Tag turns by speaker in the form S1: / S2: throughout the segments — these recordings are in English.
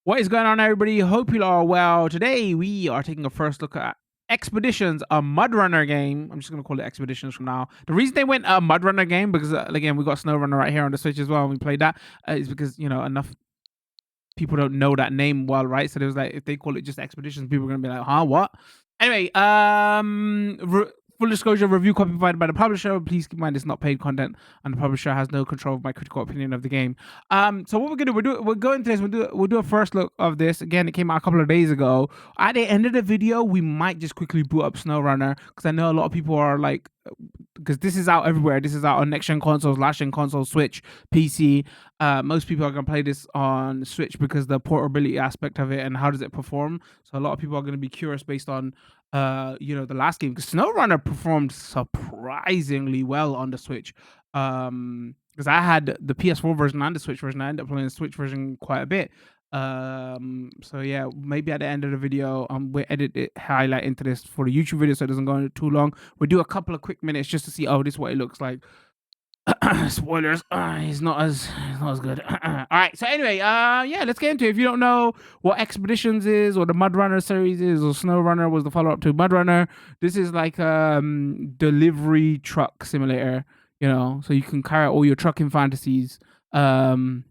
S1: What is going on, everybody? Hope you are well. Today we are taking a first look at Expeditions, a MudRunner game. I'm just gonna call it Expeditions from now. The reason they went a MudRunner game because again we got SnowRunner right here on the Switch as well, and we played that is because enough people don't know that name well, right? So there was like, if they call it just Expeditions, people are gonna be like, huh, what? Anyway, full disclosure, review copy provided by the publisher. Please keep in mind it's not paid content, and the publisher has no control of my critical opinion of the game. So what we're gonna do, we're going to this. We'll do a first look of this. Again, it came out a couple of days ago. At the end of the video, we might just quickly boot up SnowRunner because I know a lot of people are like, because this is out everywhere. This is out on next gen consoles, last gen consoles, Switch, PC. Most people are gonna play this on Switch because the portability aspect of it and how does it perform. So a lot of people are gonna be curious based on the last game, because SnowRunner performed surprisingly well on the Switch. Because I had the PS4 version and the Switch version. I ended up playing the Switch version quite a bit. So yeah, maybe at the end of the video, we'll edit it, highlight into this for the YouTube video so it doesn't go on too long. We'll do a couple of quick minutes just to see, oh, this is what it looks like. Spoilers, it's not as good. All right, so anyway, yeah, let's get into it. If you don't know what Expeditions is, or the MudRunner series is, or SnowRunner was the follow-up to MudRunner, this is like delivery truck simulator, so you can carry out all your trucking fantasies. But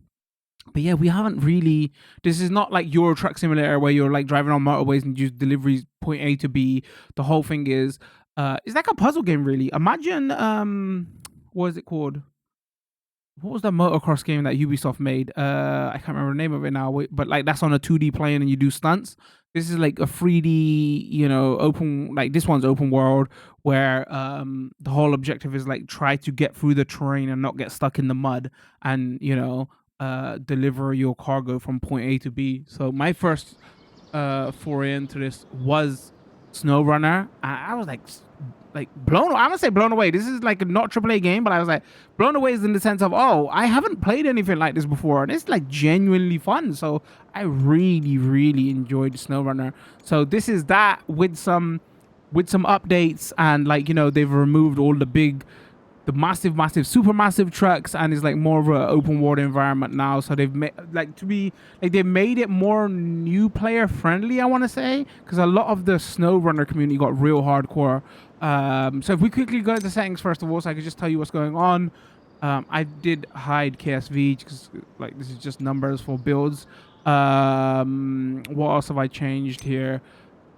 S1: yeah, we haven't really, this is not like Euro Truck Simulator where you're like driving on motorways and use deliveries point A to B. The whole thing is it's like a puzzle game, really. Imagine what is it called? What was that motocross game that Ubisoft made? I can't remember the name of it now, but like that's on a 2D plane and you do stunts. This is like a 3D, open, like this one's open world where the whole objective is like try to get through the terrain and not get stuck in the mud and, deliver your cargo from point A to B. So my first foray into this was SnowRunner. I was like blown. I'm gonna say blown away. This is like not a AAA game, but I was like blown away in the sense of, oh, I haven't played anything like this before, and it's like genuinely fun. So I really enjoyed SnowRunner. So this is that with some updates, and like they've removed all the massive, super massive trucks, and it's like more of an open world environment now. So they've made they made it more new player friendly, I want to say, because a lot of the SnowRunner community got real hardcore. So if we quickly go to the settings first of all, so I can just tell you what's going on. I did hide KSV because like this is just numbers for builds. What else have I changed here?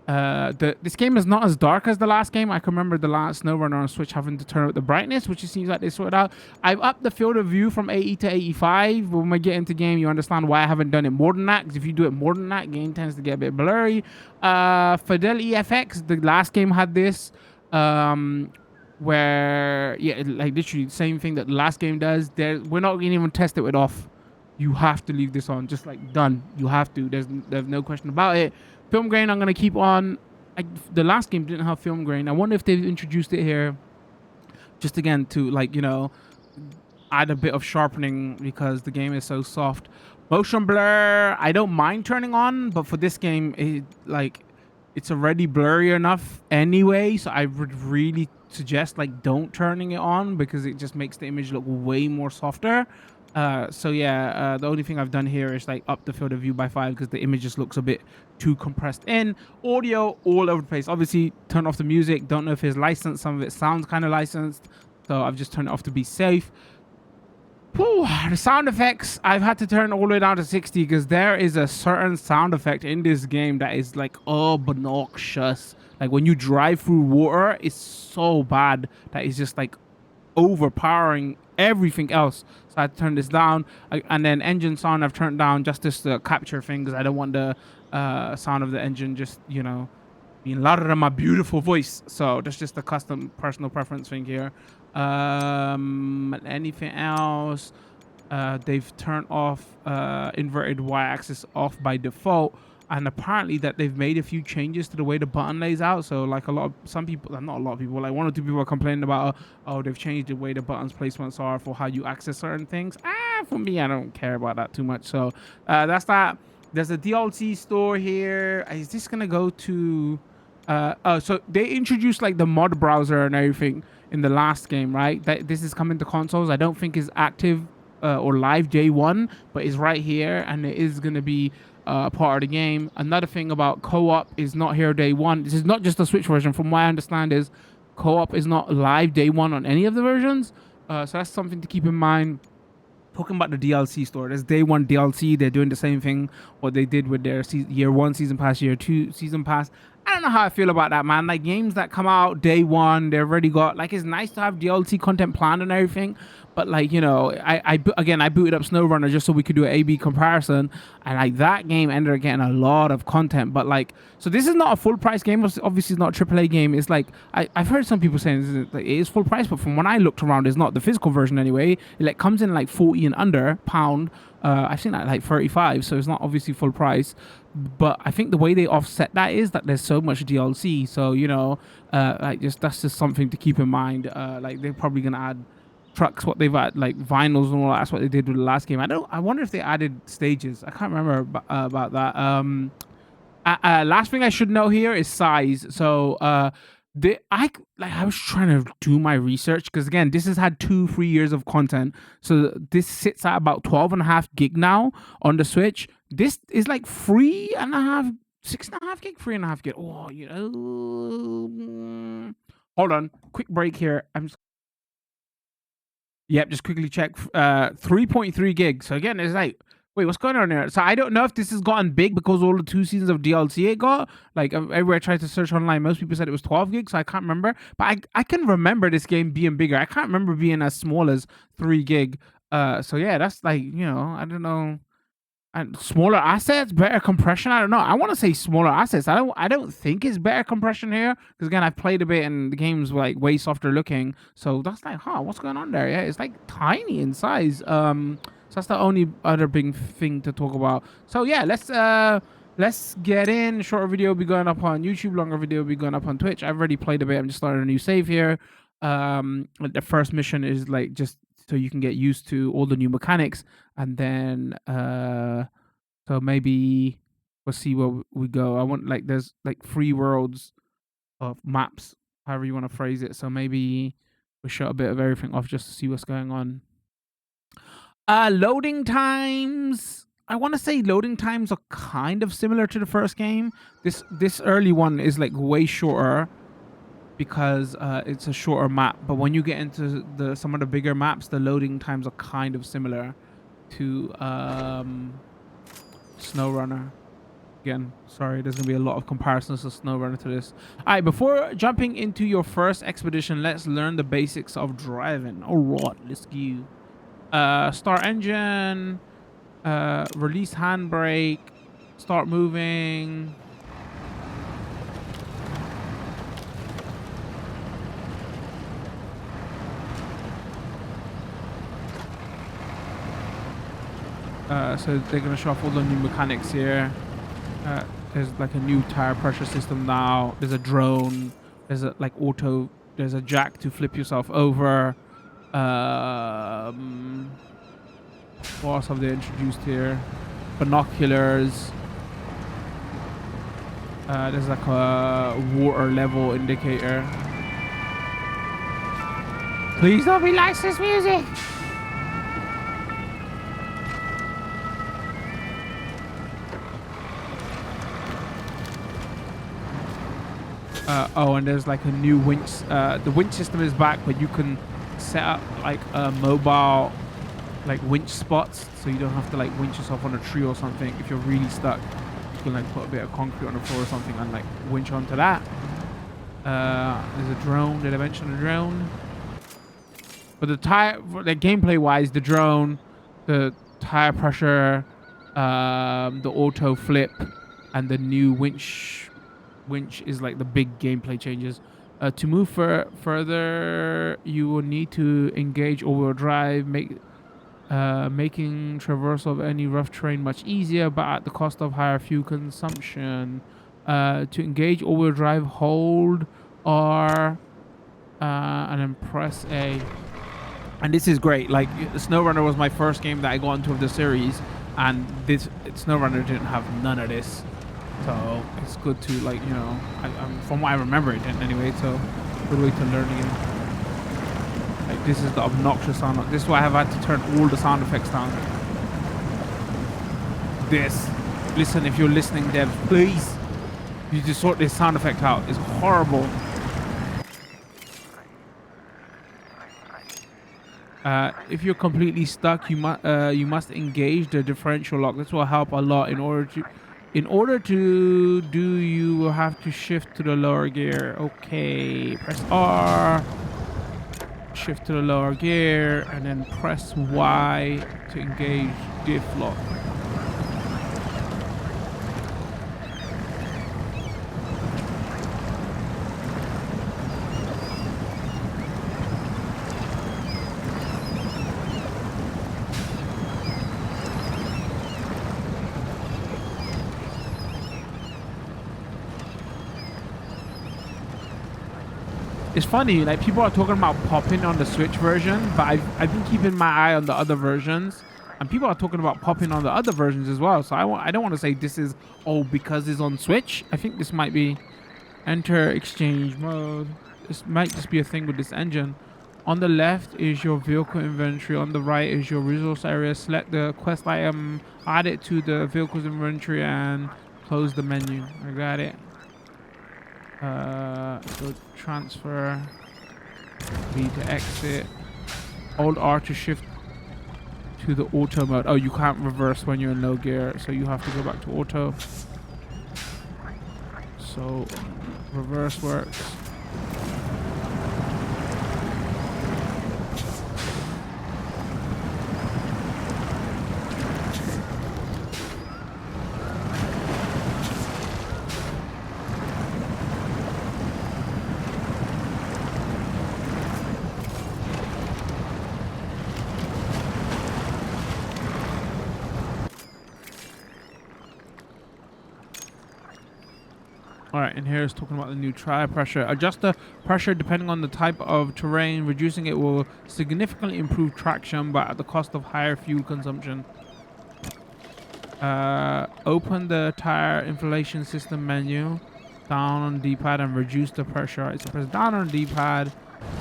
S1: This game is not as dark as the last game. I can remember the last SnowRunner on Switch having to turn up the brightness, which it seems like they sorted out. I've upped the field of view from 80 to 85. When we get into game, you understand why I haven't done it more than that, because if you do it more than that, game tends to get a bit blurry. Fidelity FX, the last game had this, where, yeah, like literally the same thing that the last game does. We're not going to even test it with off. You have to leave this on, just like done. You have to. There's no question about it. Film grain, I'm going to keep on. The last game didn't have film grain. I wonder if they've introduced it here just again to like, add a bit of sharpening because the game is so soft. Motion blur, I don't mind turning on, but for this game, it's already blurry enough anyway. So I would really suggest like don't turning it on because it just makes the image look way more softer. So yeah, the only thing I've done here is like up the field of view by 5 because the image just looks a bit too compressed in. Audio all over the place. Obviously, turn off the music. Don't know if it's licensed. Some of it sounds kind of licensed, so I've just turned it off to be safe. Whew, the sound effects, I've had to turn all the way down to 60 because there is a certain sound effect in this game that is like obnoxious. Like when you drive through water, it's so bad that it's just like overpowering everything else. So I turned this down, and then engine sound I've turned down just to capture things because I don't want the sound of the engine just being louder than my beautiful voice. So that's just a custom personal preference thing here. Anything else? They've turned off inverted y-axis off by default. And apparently that they've made a few changes to the way the button lays out. So like not a lot of people, like 1 or 2 people are complaining about, oh, they've changed the way the buttons placements are for how you access certain things. For me, I don't care about that too much. So that's that. There's a DLC store here. Is this gonna go to so they introduced like the mod browser and everything in the last game, right? This is coming to consoles. I don't think is active or live day one, but it's right here and it is going to be part of the game. Another thing about co-op is not here day one. This is not just the Switch version. From what I understand, is co-op is not live day one on any of the versions. So that's something to keep in mind. Talking about the DLC store, there's day one DLC. They're doing the same thing what they did with their year one season pass, year two season pass. I don't know how I feel about that, man. Like games that come out day one, they've already got, like, it's nice to have DLC content planned and everything, but like, you know, I booted up SnowRunner just so we could do an A/B comparison, and like that game ended up getting a lot of content. But like, so this is not a full price game. Obviously, it's not a AAA game. It's like I've heard some people saying it is full price, but from when I looked around, it's not the physical version anyway. It like comes in like 40 and under pound. I've seen that like 35, so it's not obviously full price. But I think the way they offset that is that there's so much DLC. So you know, like that's just something to keep in mind. Like they're probably gonna add trucks, what they've had, like vinyls and all that. That's what they did with the last game. I wonder if they added stages. I can't remember about that. Last thing I should know here is size. So I was trying to do my research, because again, this has had 2-3 years of content. So this sits at about 12.5 gig now on the Switch. This is like 3.5, 6.5 gig, 3.5 gig. Oh, you know. Hold on, quick break here. Yep, just quickly check. 3.3 gigs. So again, it's like, wait, what's going on here? So I don't know if this has gotten big because all the 2 seasons of DLC it got. Like everywhere I tried to search online, most people said it was 12 gigs. So I can't remember. But I can remember this game being bigger. I can't remember being as small as 3 gig. So yeah, that's like, you know, I don't know. And smaller assets, better compression. I don't know. I want to say smaller assets. I don't think it's better compression here, because again, I've played a bit and the game's like way softer looking. So that's like, what's going on there? Yeah, it's like tiny in size. So that's the only other big thing to talk about. So yeah, let's get in. Shorter video will be going up on YouTube. Longer video will be going up on Twitch. I've already played a bit. I'm just starting a new save here. The first mission is like just so you can get used to all the new mechanics, and then so maybe we'll see where we go. I want, like, there's like 3 worlds of maps, however you want to phrase it. So maybe we'll shut a bit of everything off just to see what's going on. Loading times, I want to say loading times are kind of similar to the first game. This early one is like way shorter, because it's a shorter map. But when you get into some of the bigger maps, the loading times are kind of similar to SnowRunner. Again, sorry, there's gonna be a lot of comparisons of SnowRunner to this. All right, before jumping into your first expedition, let's learn the basics of driving. All right, let's go. Start engine, release handbrake, start moving. So they're gonna show off all the new mechanics here. There's like a new tire pressure system now. There's a drone. There's a There's a jack to flip yourself over. What else have they introduced here? Binoculars. There's like a water level indicator. Please don't be licensed music. Oh, and there's like a new winch. The winch system is back, but you can set up like a mobile like winch spots, so you don't have to like winch yourself on a tree or something. If you're really stuck, you can like put a bit of concrete on the floor or something and like winch onto that. There's a drone. Did I mention the drone? But the gameplay wise, the drone, the tire pressure, the auto flip, and the new winch is like the big gameplay changes. To move further, you will need to engage all-wheel drive, making traversal of any rough terrain much easier, but at the cost of higher fuel consumption. To engage all-wheel drive, hold R and then press A. And this is great. Like, SnowRunner was my first game that I got into of the series, and SnowRunner didn't have none of this. So it's good to, like, you know, from what I remember it didn't anyway, so good way to learn again. Like, This is the obnoxious sound. This is why I have had to turn all the sound effects down. This. Listen, if you're listening, devs, please. You just sort this sound effect out. It's horrible. If you're completely stuck, you must engage the differential lock. This will help a lot. In order to do, you will have to shift to the lower gear. Okay, press R, shift to the lower gear, and then press Y to engage diff lock. It's funny, like people are talking about popping on the Switch version, but I've been keeping my eye on the other versions, and people are talking about popping on the other versions as well. So I don't want to say this is because it's on Switch. I think this might be enter exchange mode. This might just be a thing with this engine. On the left is your vehicle inventory. On the right is your resource area. Select the quest item, add it to the vehicle's inventory, and close the menu. I got it. So transfer, B to exit, hold R to shift to the auto mode. Oh, you can't reverse when you're in low gear, so you have to go back to auto. So reverse works. Alright, and here is talking about the new tire pressure. Adjust the pressure depending on the type of terrain. Reducing it will significantly improve traction, but at the cost of higher fuel consumption. Open the tire inflation system menu, down on D-pad, and reduce the pressure. Right, so press down on D-pad,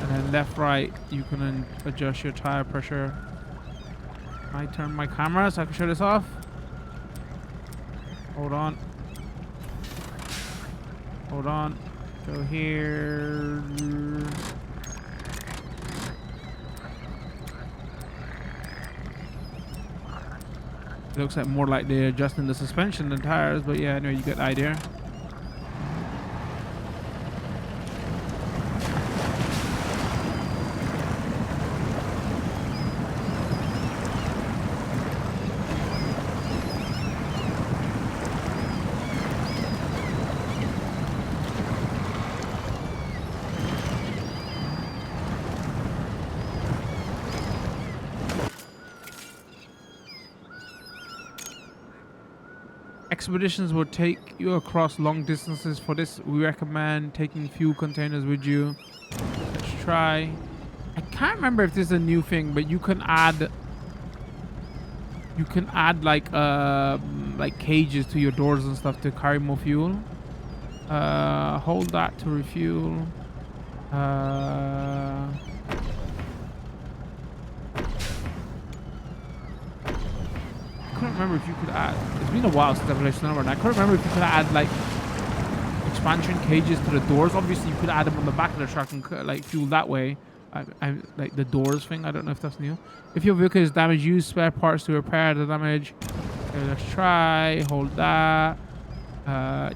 S1: and then left, right, you can adjust your tire pressure. I turn my camera so I can show this off. Hold on. Hold on. Go here. It looks like more like they're adjusting the suspension than tires, but yeah, anyway, you get the idea. Expeditions will take you across long distances. For this, we recommend taking fuel containers with you. Let's try. I can't remember if this is a new thing, but you can add like cages to your doors and stuff to carry more fuel. Hold that to refuel. I couldn't remember if you could add. It's been a while since I've played SnowRunner. I couldn't remember if you could add like expansion cages to the doors. Obviously, you could add them on the back of the truck and like fuel that way. I like the doors thing. I don't know if that's new. If your vehicle is damaged, use spare parts to repair the damage. Okay, let's try. Hold that.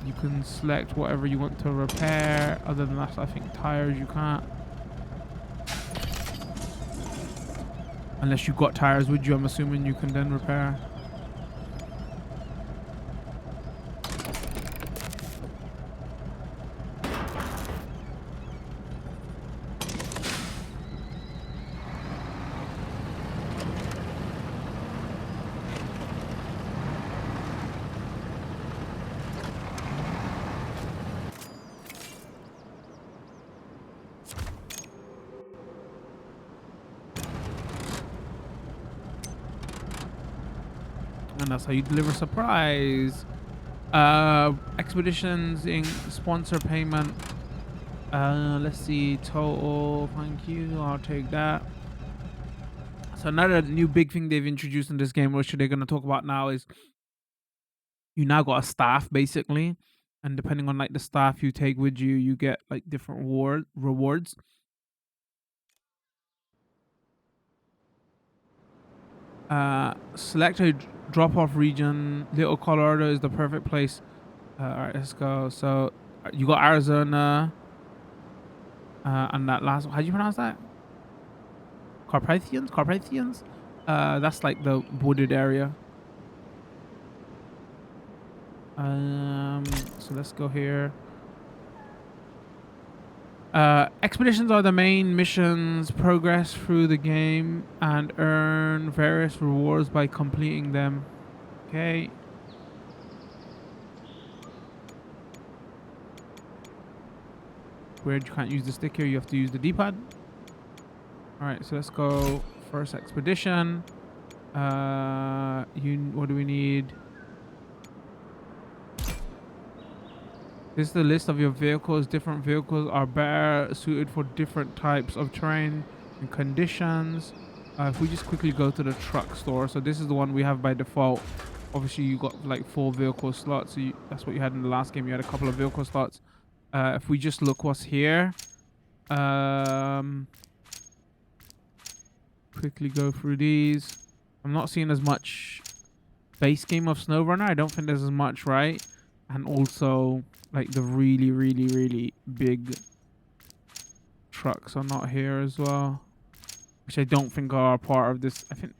S1: You can select whatever you want to repair. Other than that, I think tires you can't. Unless you've got tires with you, I'm assuming you can then repair. And that's how you deliver surprise. Expeditions in sponsor payment. Let's see, total. Thank you. I'll take that. So another new big thing they've introduced in this game, which they're going to talk about now, is you now got a staff basically, and depending on like the staff you take with you, you get like different rewards. Select a drop off region. Little Colorado is the perfect place. All right, let's go. So you got Arizona, and that last. How do you pronounce that? Carpathians. That's like the wooded area. So let's go here. Expeditions are the main missions. Progress through the game and earn various rewards by completing them. Okay. Weird, you can't use the stick here. You have to use the D-pad. All right, so let's go first expedition. What do we need? This is the list of your vehicles. Different vehicles are better suited for different types of terrain and conditions. If we just quickly go to the truck store, so this is the one we have by default. Obviously, you got like 4 vehicle slots. So that's what you had in the last game. You had a couple of vehicle slots. If we just look what's here, quickly go through these. I'm not seeing as much base game of SnowRunner. I don't think there's as much, right? And also like the really, really, really big trucks are not here as well, which I don't think are part of this. I think.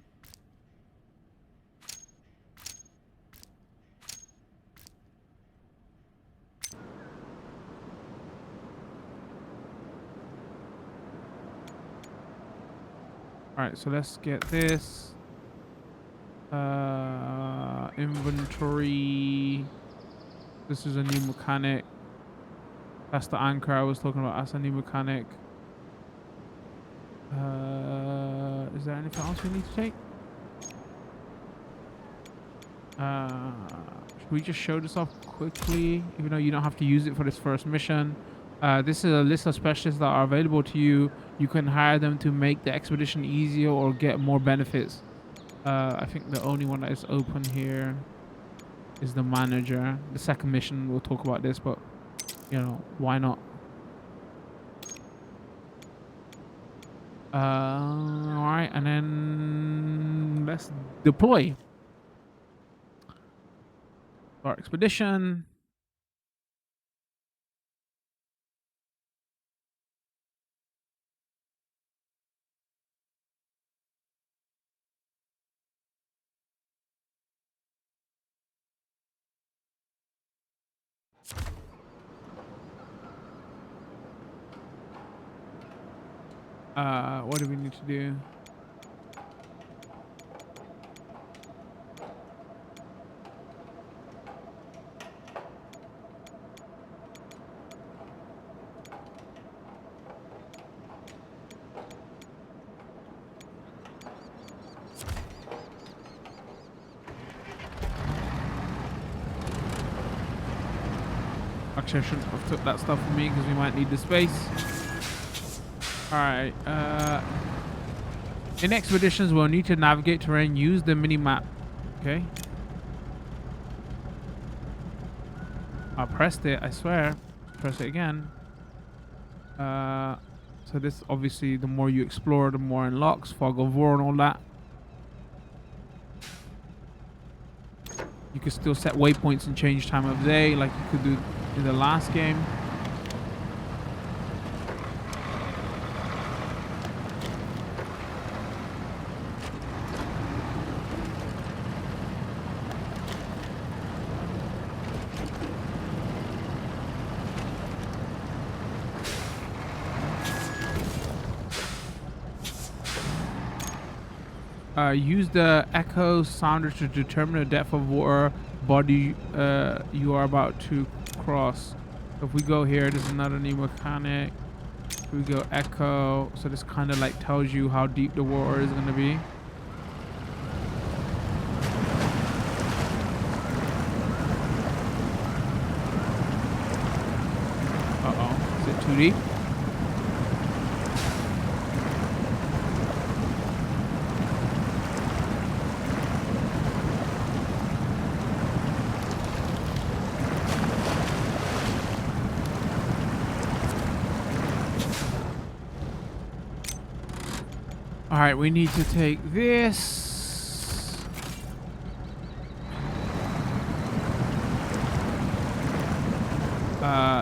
S1: All right, so let's get this. Inventory. This is a new mechanic. That's the anchor I was talking about. That's a new mechanic. Is there anything else we need to take? Should we just show this off quickly, even though you don't have to use it for this first mission? This is a list of specialists that are available to you. You can hire them to make the expedition easier or get more benefits. I think the only one that is open here is the manager. The second mission, we'll talk about this, but you know, why not? All right, and then let's deploy our expedition. What do we need to do? Actually, I shouldn't have took that stuff for me because we might need the space. Alright, in expeditions, we'll need to navigate terrain, use the mini-map. Okay. I pressed it, I swear. Press it again. So this, obviously, the more you explore, the more unlocks, fog of war and all that. You can still set waypoints and change time of day like you could do in the last game. Use the echo sounder to determine the depth of water body you are about to cross. So if we go here, there's another new mechanic. If we go echo, so this kind of like tells you how deep the water is going to be. Uh-oh, is it too deep? All right, we need to take this.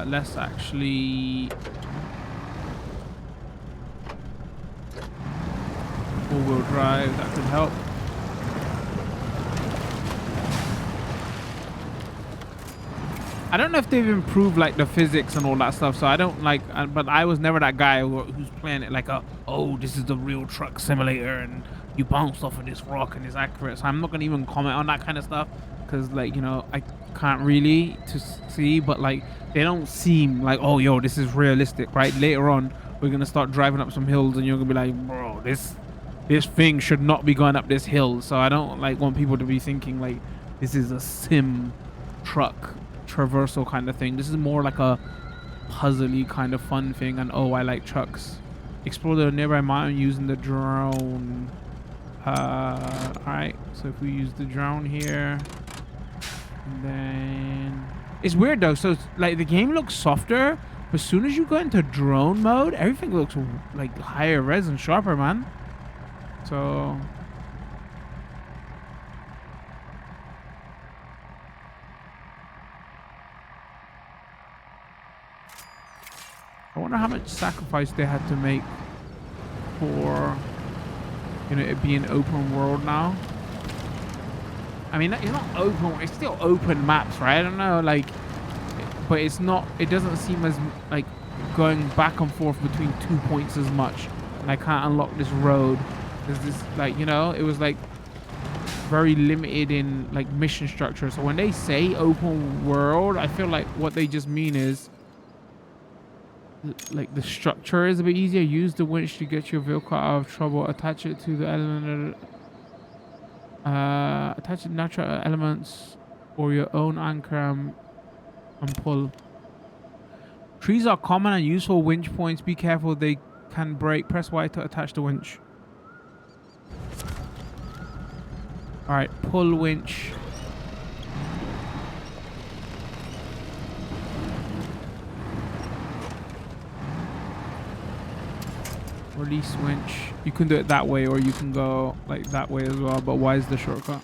S1: Let's actually four-wheel drive. That could help. I don't know if they've improved like the physics and all that stuff, so I don't like, but I was never that guy who's playing it like, oh, this is the real truck simulator and you bounce off of this rock and it's accurate. So I'm not gonna even comment on that kind of stuff because, like, you know, I can't really to see, but like they don't seem like, oh, yo, this is realistic, right? Later on, we're gonna start driving up some hills and you're gonna be like, bro, this thing should not be going up this hill. So I don't like want people to be thinking like this is a sim truck traversal kind of thing. This is more like a puzzly kind of fun thing. And oh, I like trucks. Explore the nearby mountain using the drone. All right, so if we use the drone here, and then it's weird though, so it's like the game looks softer, but as soon as you go into drone mode, everything looks like higher res and sharper, man. So I wonder how much sacrifice they had to make for, you know, it being open world now. I mean, it's not open, it's still open maps, right? I don't know, like, but it's not, it doesn't seem as like going back and forth between 2 points as much. And I can't unlock this road. There's this, like, you know, it was like very limited in like mission structure. So when they say open world, I feel like what they just mean is like the structure is a bit easier. Use the winch to get your vehicle out of trouble. Attach it to the element. Attach the natural elements or your own anchor and pull. Trees are common and useful winch points. Be careful, they can break. Press Y to attach the winch. All right, pull winch. Release winch. You can do it that way, or you can go like that way as well, but why is the shortcut?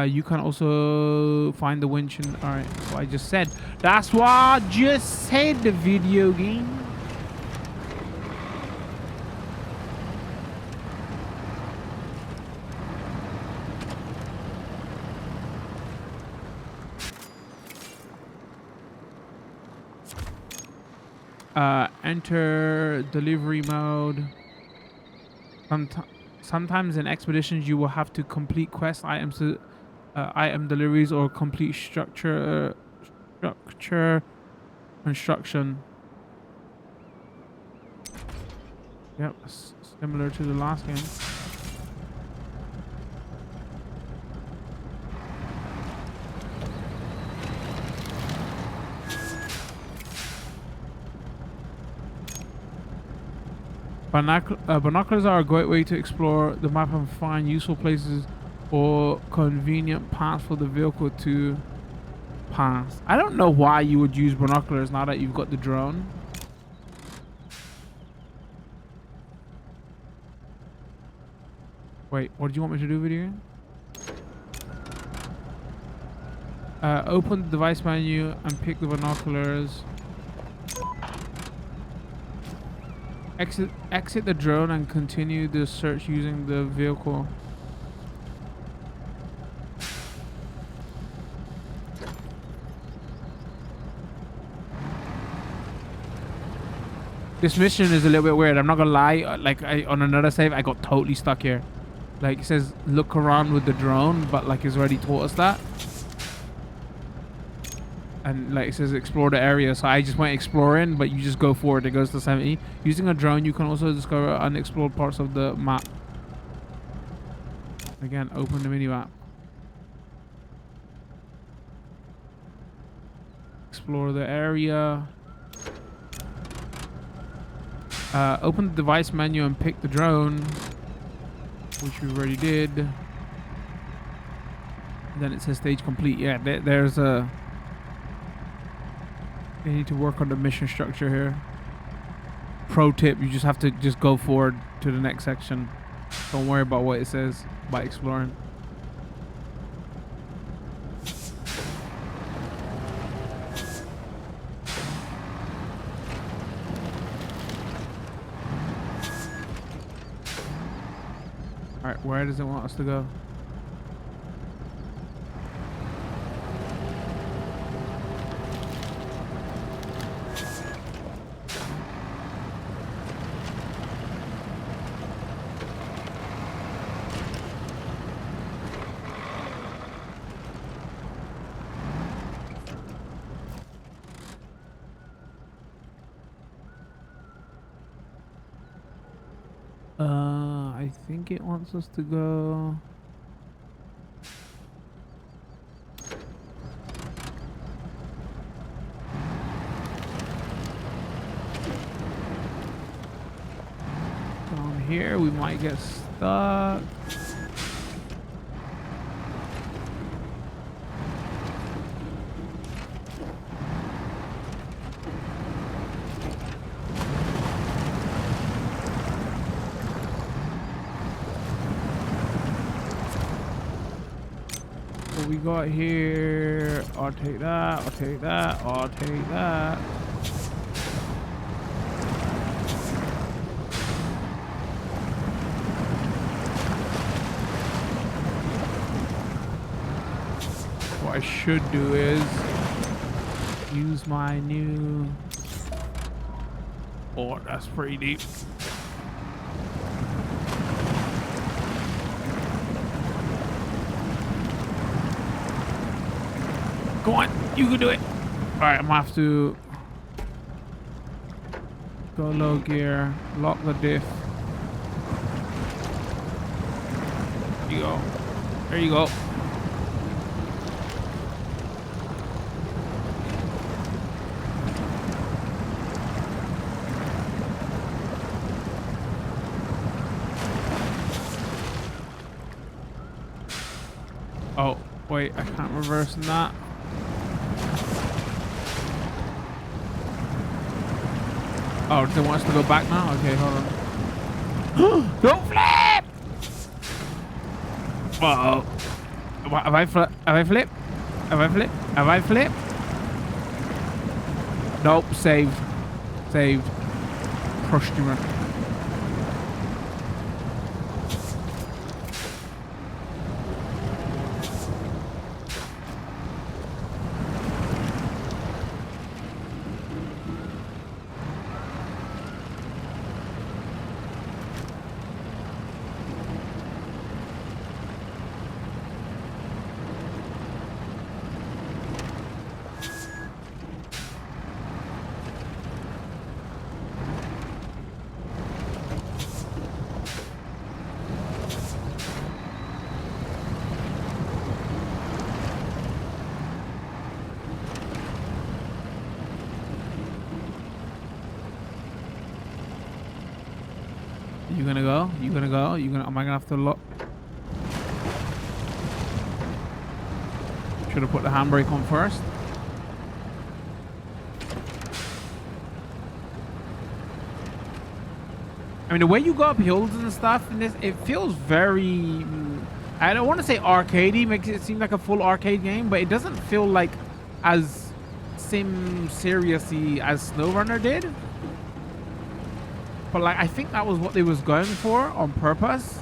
S1: You can also find the winch and all right, that's what I just said. That's what I just said, the video game. Enter delivery mode. Sometimes in expeditions you will have to complete quest items to item deliveries or complete structure construction. Yep, similar to the last game. Binoculars are a great way to explore the map and find useful places or convenient paths for the vehicle to pass. I don't know why you would use binoculars now that you've got the drone. Wait, what did you want me to do, video game? Open the device menu and pick the binoculars. Exit the drone and continue the search using the vehicle. This mission is a little bit weird. I'm not gonna lie. Like on another save, I got totally stuck here. Like it says, look around with the drone, but like it's already taught us that. And like it says explore the area, so I just went exploring, but you just go forward, it goes to 70. Using a drone you can also discover unexplored parts of the map. Again, open the mini map. Explore the area. Open the device menu and pick the drone, which we already did. And then it says stage complete. Yeah, there's a they need to work on the mission structure here. Pro tip, you just have to just go forward to the next section. Don't worry about what it says by exploring. Alright, where does it want us to go? I think it wants us to go. Down here, we might get stuck. What we got here? I'll take that. I'll take that. I'll take that. What I should do is use my new... Oh, that's pretty deep. Go on, you can do it. All right, I'm gonna have to go low gear, lock the diff. There you go. There you go. Oh, wait, I can't reverse in that. Oh, does it want us to go back now? Okay, hold on. Don't flip! Uh-oh. Have I flipped? Have I flipped? Have I flipped? Have I flipped? Nope, saved. Saved. Customer. You gonna go? You gonna go? You gonna? Am I gonna have to lock? Should have put the handbrake on first. I mean, the way you go up hills and stuff in this, it feels very... I don't want to say arcadey, makes it seem like a full arcade game, but it doesn't feel like as seriously as SnowRunner did. But like, I think that was what they was going for on purpose.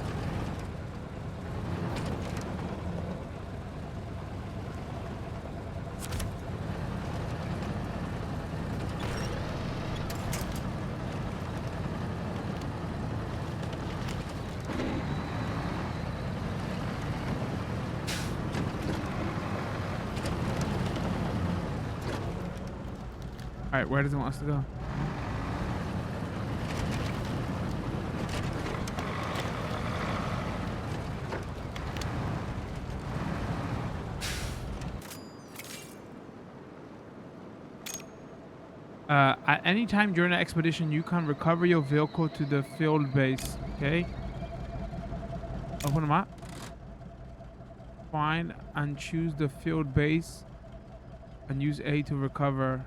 S1: All right, where does it want us to go? At any time during the expedition, you can recover your vehicle to the field base. Okay. Open the map. Find and choose the field base and use A to recover.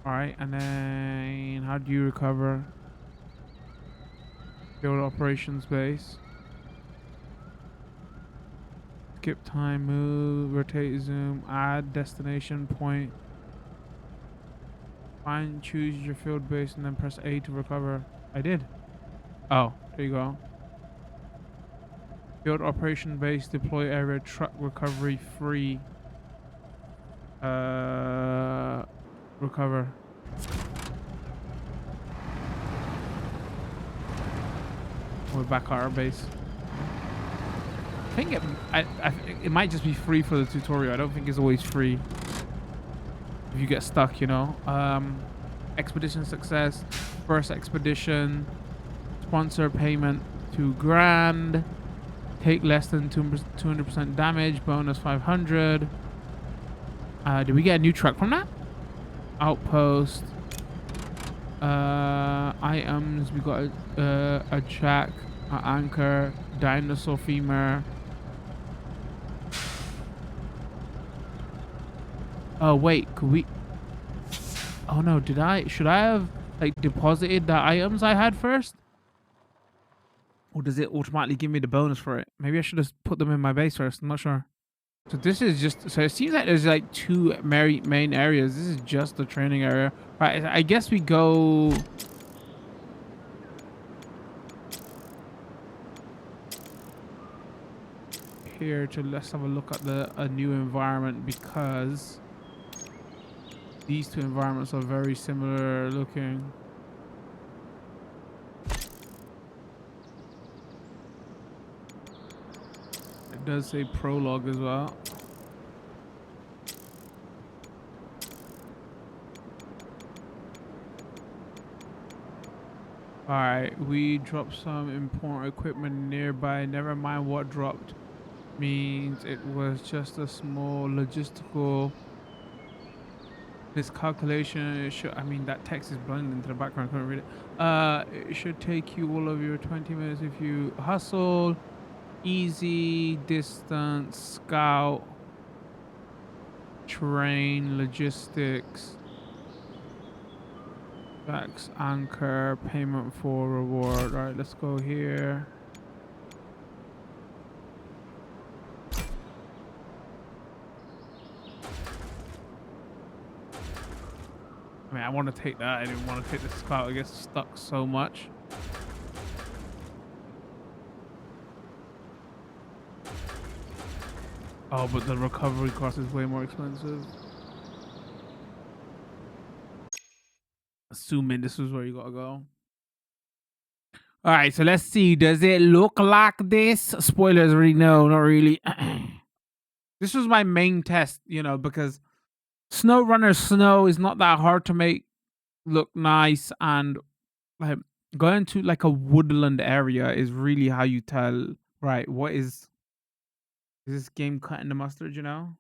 S1: All right, and then how do you recover? Field operations base. Skip time, move, rotate, zoom, add destination point. Find, choose your field base, and then press A to recover. I did. Oh, there you go. Field operation base, deploy area, truck recovery free. Recover. We're back at our base. I think it might just be free for the tutorial. I don't think it's always free. If you get stuck, you know. Expedition success. First expedition. Sponsor payment $2,000. Take less than 200% damage. Bonus 500. Did we get a new truck from that? Outpost. Items. We got a jack, an anchor, dinosaur femur. Oh wait, could we? Oh no, should I have like deposited the items I had first? Or does it automatically give me the bonus for it? Maybe I should have put them in my base first. I'm not sure. So this is just, so it seems like there's like two main areas. This is just the training area. Right, I guess we go... here to, let's have a look at a new environment, because these two environments are very similar looking. It does say prologue as well. Alright, we dropped some important equipment nearby. Never mind what dropped. Means it was just a small logistical miscalculation. It should, I mean, that text is blended into the background. I couldn't read it. It should take you all of your 20 minutes if you hustle. Easy, distance, scout, terrain, logistics, backs, anchor, payment for reward. All right, let's go here. I mean, I want to take that. I didn't want to take the scout. I get stuck so much. Oh, but the recovery cost is way more expensive. Assuming this is where you gotta go. All right, so let's see. Does it look like this? Spoilers, already no, not really. This was my main test, you know, because SnowRunner Snow is not that hard to make look nice, and like going to like a woodland area is really how you tell, right, what is this game cutting the mustard, you know?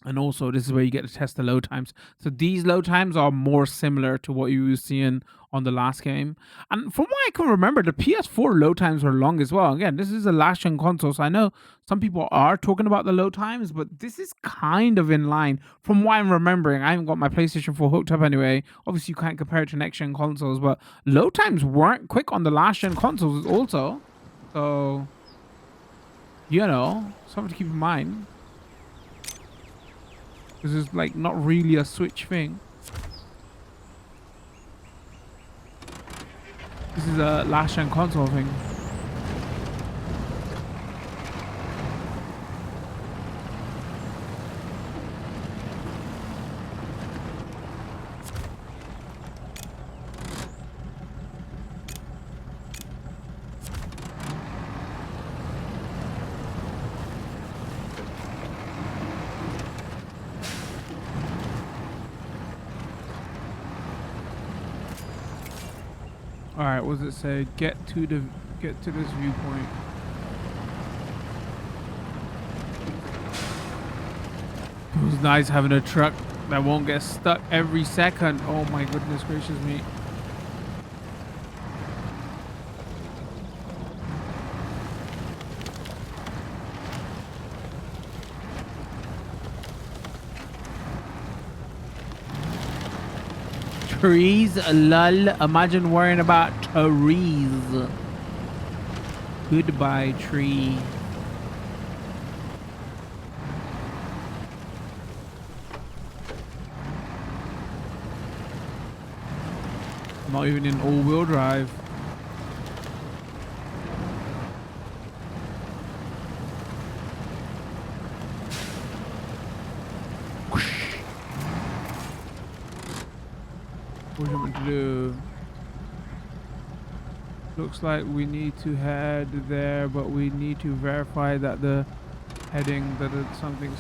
S1: And also, this is where you get to test the load times. So these load times are more similar to what you were seeing on the last game. And from what I can remember, the PS4 load times were long as well. Again, this is a last-gen console, so I know some people are talking about the load times, but this is kind of in line. From what I'm remembering, I haven't got my PlayStation 4 hooked up anyway. Obviously, you can't compare it to next-gen consoles, but load times weren't quick on the last-gen consoles also. So, you know, something to keep in mind. This is like not really a Switch thing. This is a last gen console thing. All right, what does it say? Get to this viewpoint. It was nice having a truck that won't get stuck every second. Oh my goodness gracious me. trees, lol. Imagine worrying about trees. Goodbye, tree. Not even in all-wheel drive. What do you want to do? Looks like we need to head there, but we need to verify that the heading that it's something.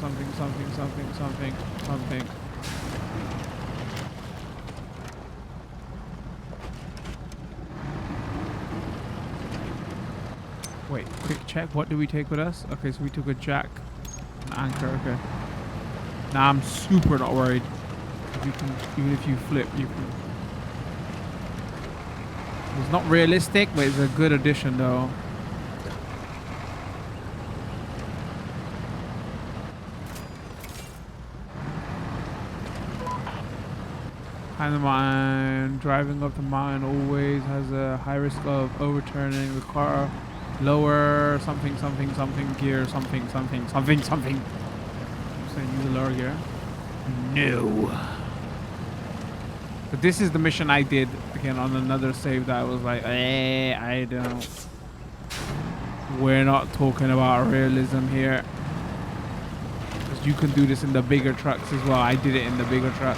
S1: Wait, quick check. What did we take with us? Okay, so we took a jack, an anchor. Okay. Now I'm super not worried. You can, even if you flip, you can. It's not realistic, but it's a good addition, though. Climb the mountain. Driving up the mountain always has a high risk of overturning the car. Lower something gear something. I'm saying use the lower gear. No. But this is the mission I did again on another save that I was like, I don't. We're not talking about realism here. Because you can do this in the bigger trucks as well. I did it in the bigger truck.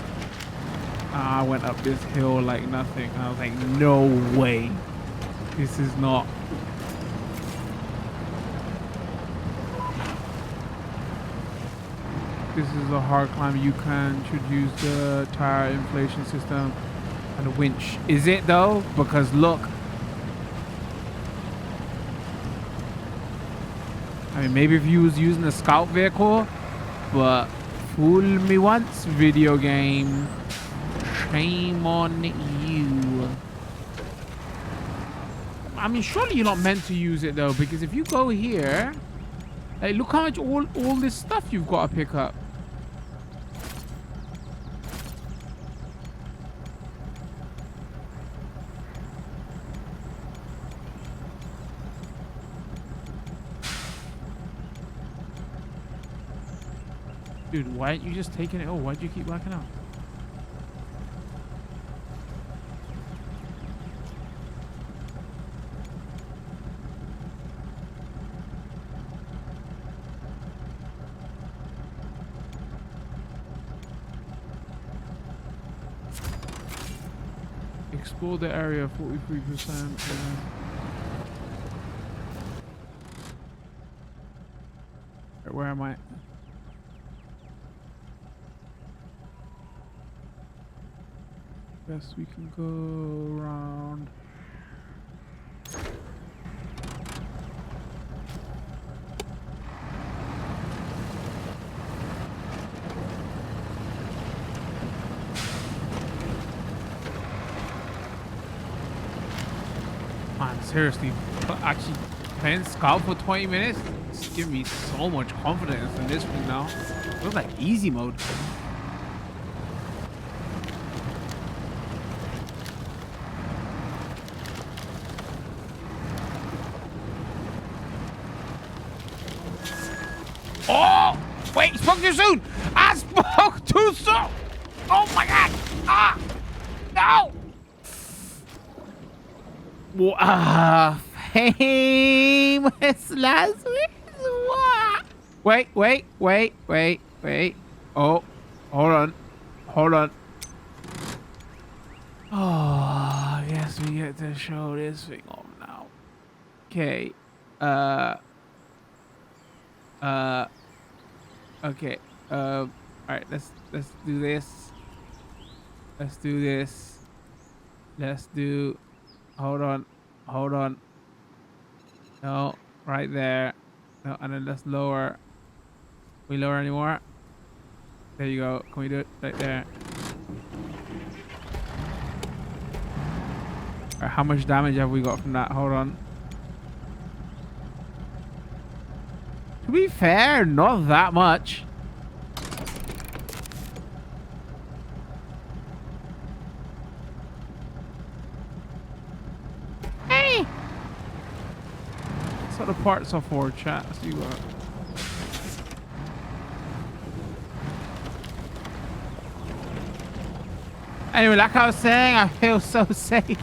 S1: I went up this hill like nothing. I was like, no way. This is not. This is a hard climb. You should use the tire inflation system and a winch. Is it though? Because look. I mean, maybe if you was using a scout vehicle, but fool me once, video game. Shame on you. I mean, surely you're not meant to use it though, because if you go here, like, look how much all this stuff you've got to pick up. Dude, why aren't you just taking it? Oh, why'd you keep backing out? Explore the area, 43%. Where am I? Guess we can go around. Man, seriously, actually playing Scout for 20 minutes, it's giving me so much confidence in this thing now. It feels like easy mode. Oh! Wait, spoke too soon! I spoke too soon! Oh my god! Ah! No! Famous last week? What? Wait. Oh, hold on. Oh, yes, we get to show this thing off now. Okay. Okay. All right. Let's do this. Hold on. No, right there. No, and then let's lower. We lower anymore? There you go. Can we do it right there? All right, how much damage have we got from that? Hold on. To be fair, not that much. That's what the parts are for, chat. See what. Anyway, like I was saying, I feel so safe.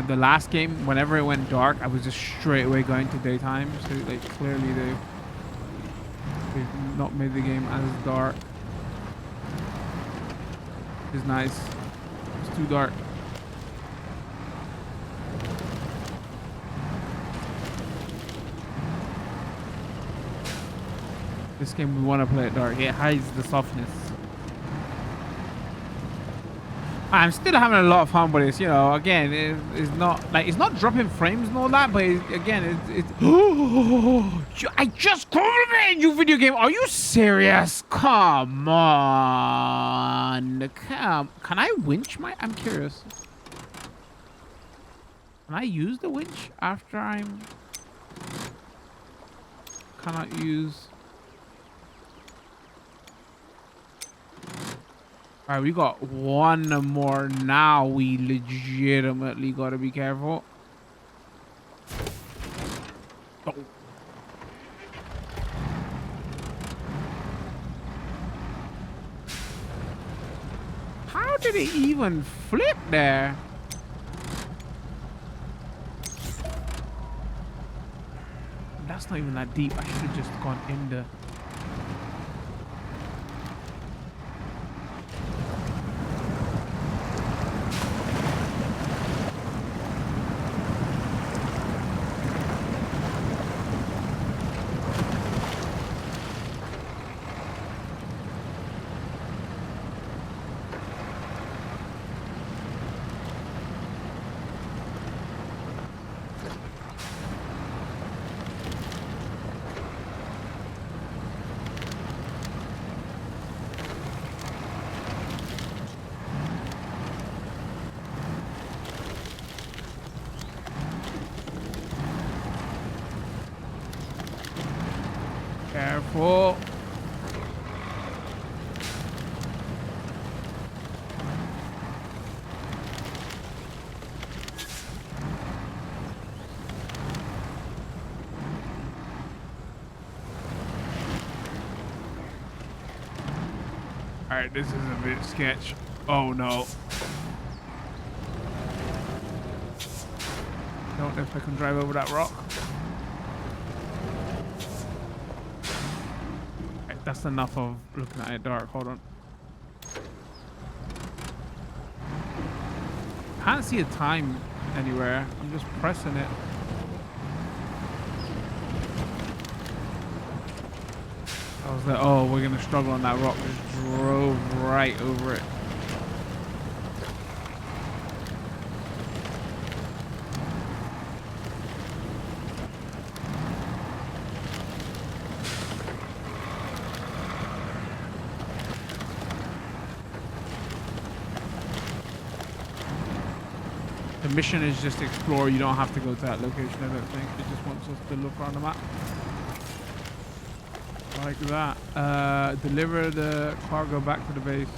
S1: The last game, whenever it went dark, I was just straight away going to daytime. So like clearly they've not made the game as dark. It's nice. It's too dark. This game we want to play it dark. It hides the softness. I'm still having a lot of fun with this, you know. Again, it's not like it's not dropping frames and all that, but again, it's. I just complimented you, video game. Are you serious? Come on, can I winch my? I'm curious. Can I use the winch after I'm? Cannot use. All right, we got one more now. We legitimately got to be careful. Oh. How did it even flip there? That's not even that deep. I should have just gone in the... Careful. All right, this is a bit sketch. Oh no. Don't know if I can drive over that rock. That's enough of looking at it dark. Hold on. Can't see a time anywhere. I'm just pressing it. I was like, oh, we're gonna struggle on that rock. Just drove right over it. The mission is just explore. You don't have to go to that location, I don't think. It just wants us to look around the map. Like that. Deliver the cargo back to the base.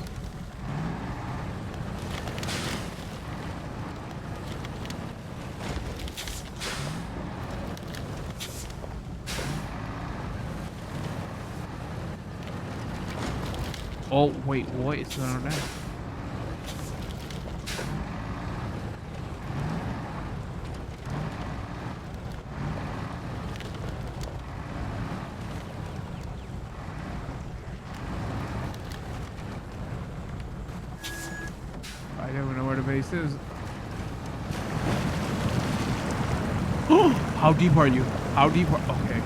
S1: Oh, wait, what is going on there? Is. Oh, how deep are you? How deep are... Okay.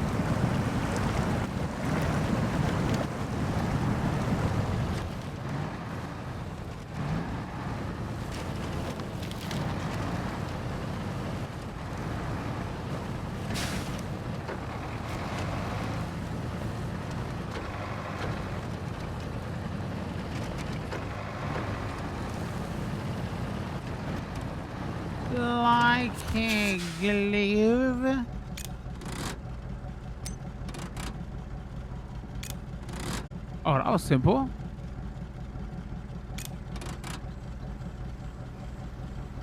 S1: like a glove. Oh, that was simple.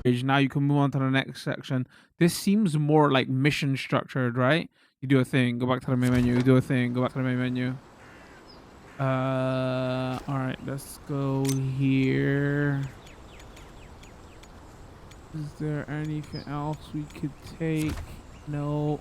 S1: Now you can move on to the next section. This seems more like mission structured, right? You do a thing, go back to the main menu. You do a thing, go back to the main menu. All right, let's go here. Is there anything else we could take? No.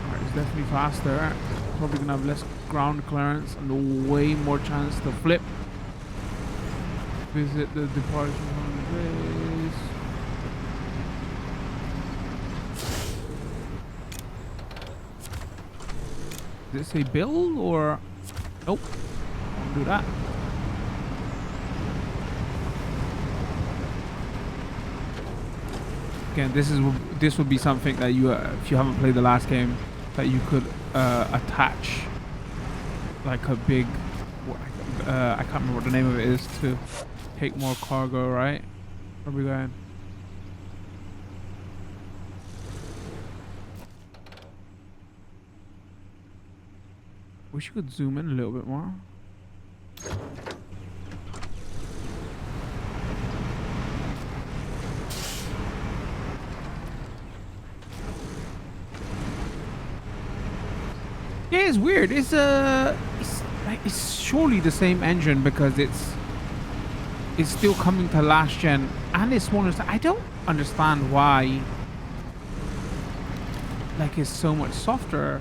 S1: Alright, it's definitely faster. Probably gonna have less ground clearance and way more chance to flip. Visit the departure from the base. Does it say build or nope? Don't do that. Again, this would be something that you, if you haven't played the last game, that you could attach like a big, I can't remember what the name of it is, to take more cargo, right? Where are we going? Wish you could zoom in a little bit more. Yeah, it's weird. It's surely the same engine because it's still coming to last gen and it's smaller. I don't understand why. Like it's so much softer.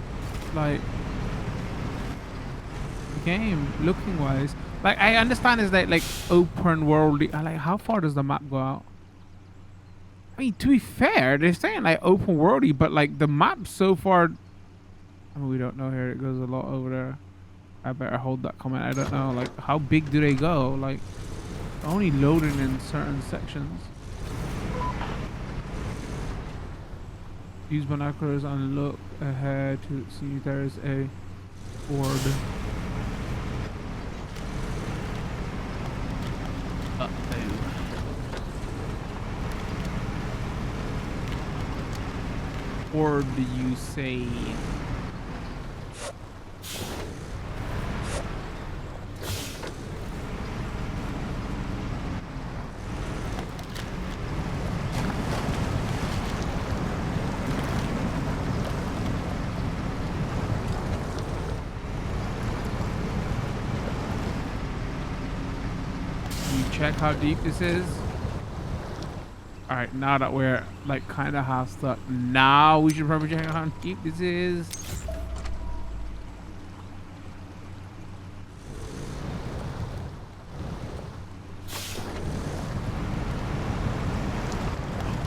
S1: Like the game looking wise. Like I understand is that like open world. Like how far does the map go out? I mean, to be fair, they're saying like open worldy, but like the map so far. I mean, we don't know here. It goes a lot over there. I better hold that comment. I don't know. Like, how big do they go? Like, only loading in certain sections. Use binoculars and look ahead to see there's a board. Or do you say? Check how deep this is. All right, now that we're like kind of half stuck, now we should probably check how deep this is.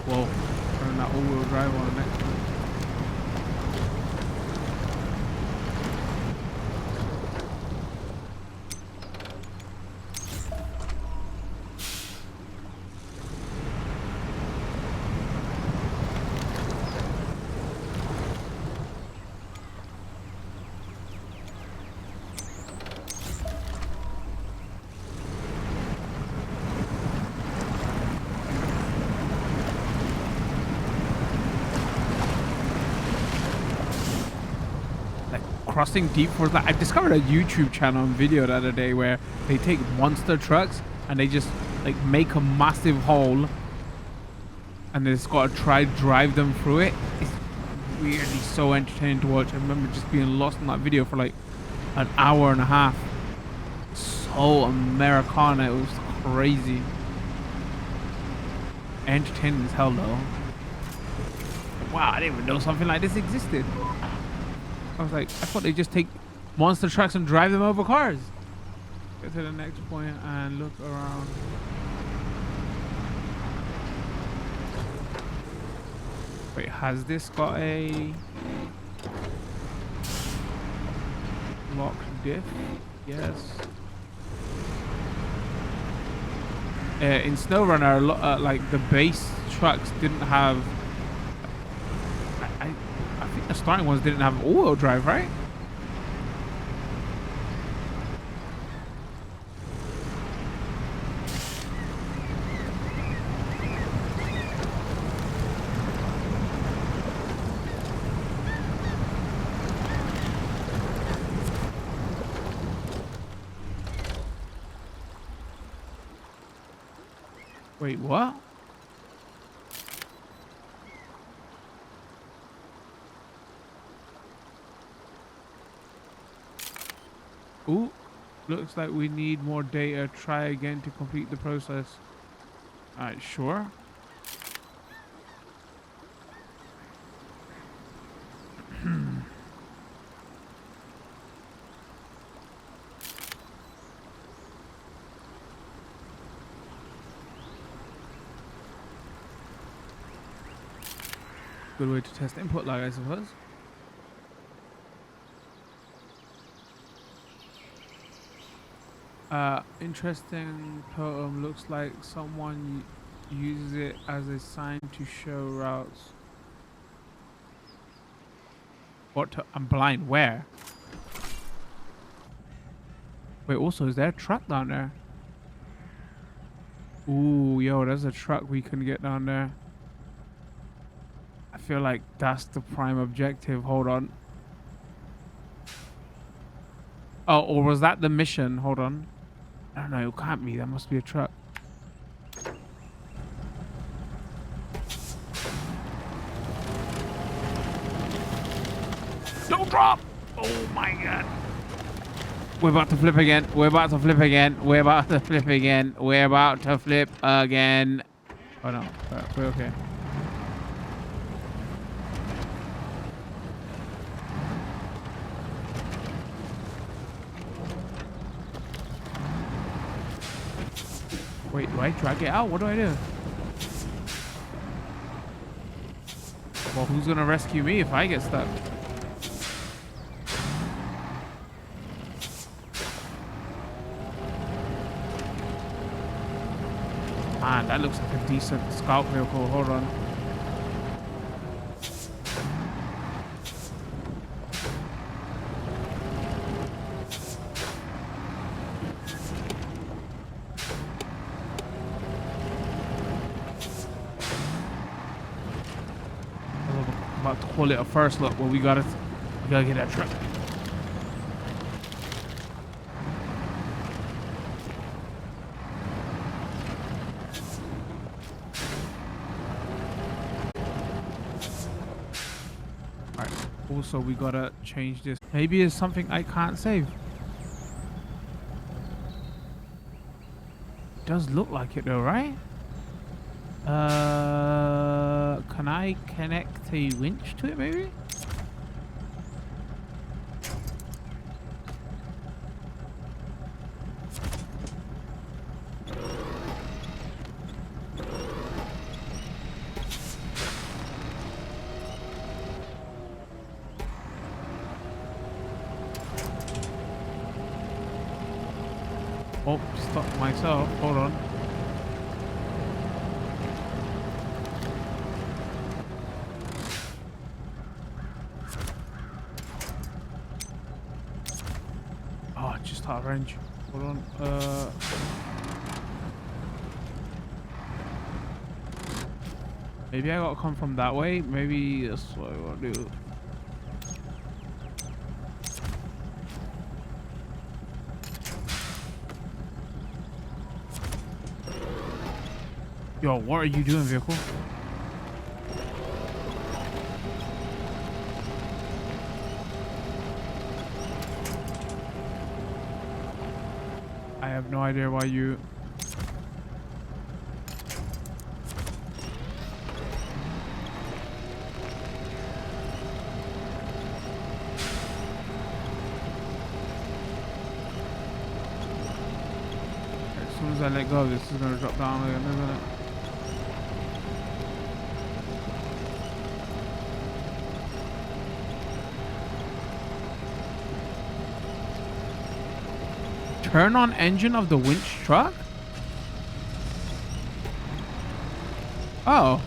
S1: Whoa, turn that all-wheel drive on the next one. Crossing deep for that. I discovered a YouTube channel and video the other day where they take monster trucks and they just like make a massive hole and they just gotta try drive them through it. It's weirdly so entertaining to watch. I remember just being lost in that video for like an hour and a half. So Americana, it was crazy. Entertaining as hell though. Wow, I didn't even know something like this existed. I was like, I thought they just take monster trucks and drive them over cars. Get to the next point and look around. Wait, has this got a locked diff? Yes. In SnowRunner, like the base trucks didn't have. I think the starting ones didn't have all-wheel drive, right? Wait, what? Ooh, looks like we need more data. Try again to complete the process. Alright, sure. Good way to test input lag, I suppose. Interesting totem. Looks like someone uses it as a sign to show routes. What? I'm blind. Where? Wait, also, is there a truck down there? Ooh, yo, there's a truck we can get down there. I feel like that's the prime objective. Hold on. Oh, or was that the mission? Hold on. I don't know. It can't be. That must be a truck. Don't drop! Oh my god. We're about to flip again. We're about to flip again. We're about to flip again. We're about to flip again. Oh no. We're okay. Wait, do I drag it out? What do I do? Well, who's gonna rescue me if I get stuck? Man, that looks like a decent scout vehicle. Hold on. I'm about to call it a first look. Well, we gotta get that truck. Also, we gotta change this. Maybe it's something I can't save. It does look like it though, right? Can I connect a winch to it maybe? Oh, stuck myself. Hold on. Oh, just out of range. Hold on. Maybe I gotta come from that way. Maybe that's what I wanna do. Yo, what are you doing, vehicle? I have no idea why you... As soon as I let go, this is gonna drop down again, isn't it? Turn on engine of the winch truck? Oh.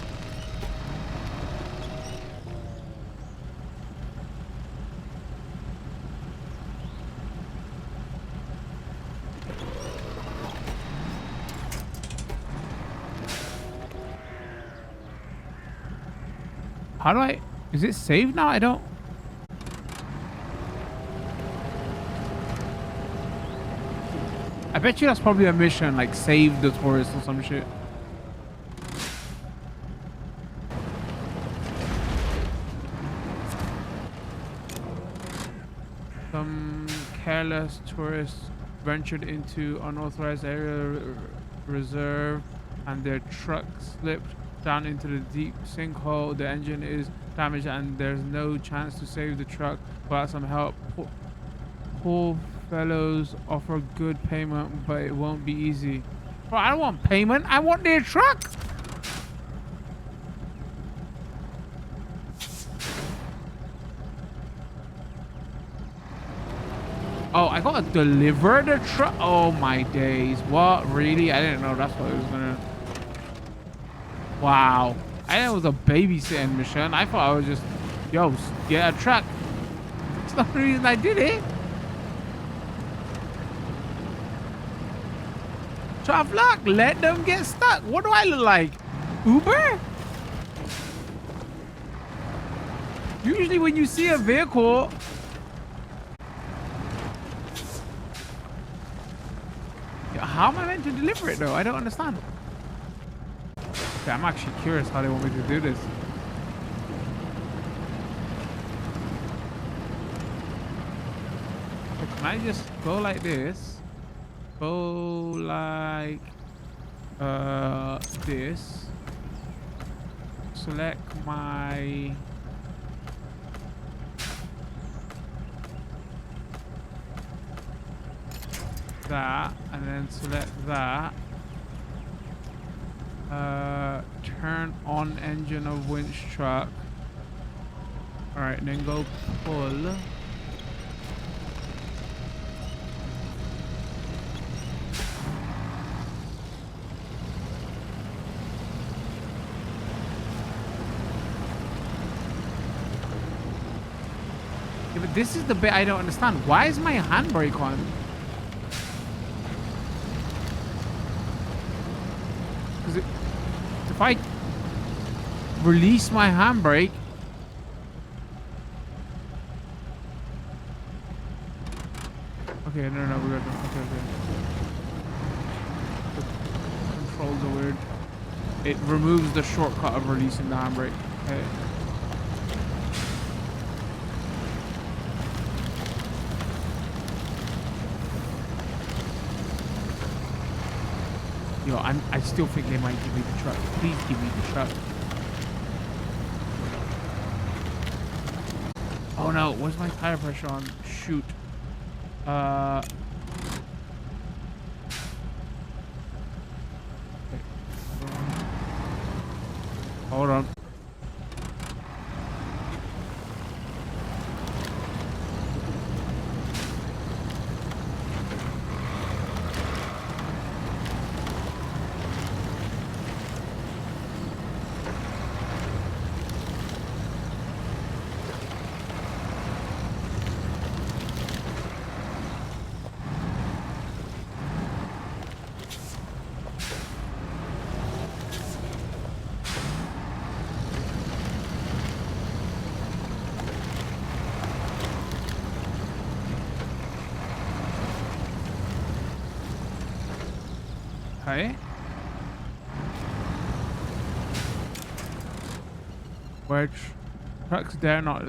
S1: How do I... Is it saved now? I don't... I bet you that's probably a mission, like save the tourist or some shit. careless tourists ventured into unauthorized area reserve and their truck slipped down into the deep sinkhole. The engine is damaged and there's no chance to save the truck without some help. Poor fellows offer good payment, but it won't be easy. Bro, I don't want payment. I want their truck. Oh, I gotta deliver the truck. Oh my days. What? Really? I didn't know that's what it was gonna. Wow. I didn't know it was a babysitting mission. I thought I was just, yo, get a truck. That's not the reason I did it. Tough luck. Let them get stuck. What do I look like? Uber? Usually when you see a vehicle, how am I meant to deliver it though? I don't understand. Okay, I'm actually curious how they want me to do this. So can I just go like this? Go like this. Select my that and then select that. Turn on engine of winch truck. All right, and then go pull. Yeah, but this is the bit I don't understand. Why is my handbrake on? Because if I release my handbrake, okay, no, we're good. Okay. The controls are weird. It removes the shortcut of releasing the handbrake. Okay. Yo, I still think they might give me the truck. Please give me the truck. Oh no, where's my tire pressure on? Shoot. Okay. Hold on. Okay. Where trucks dare not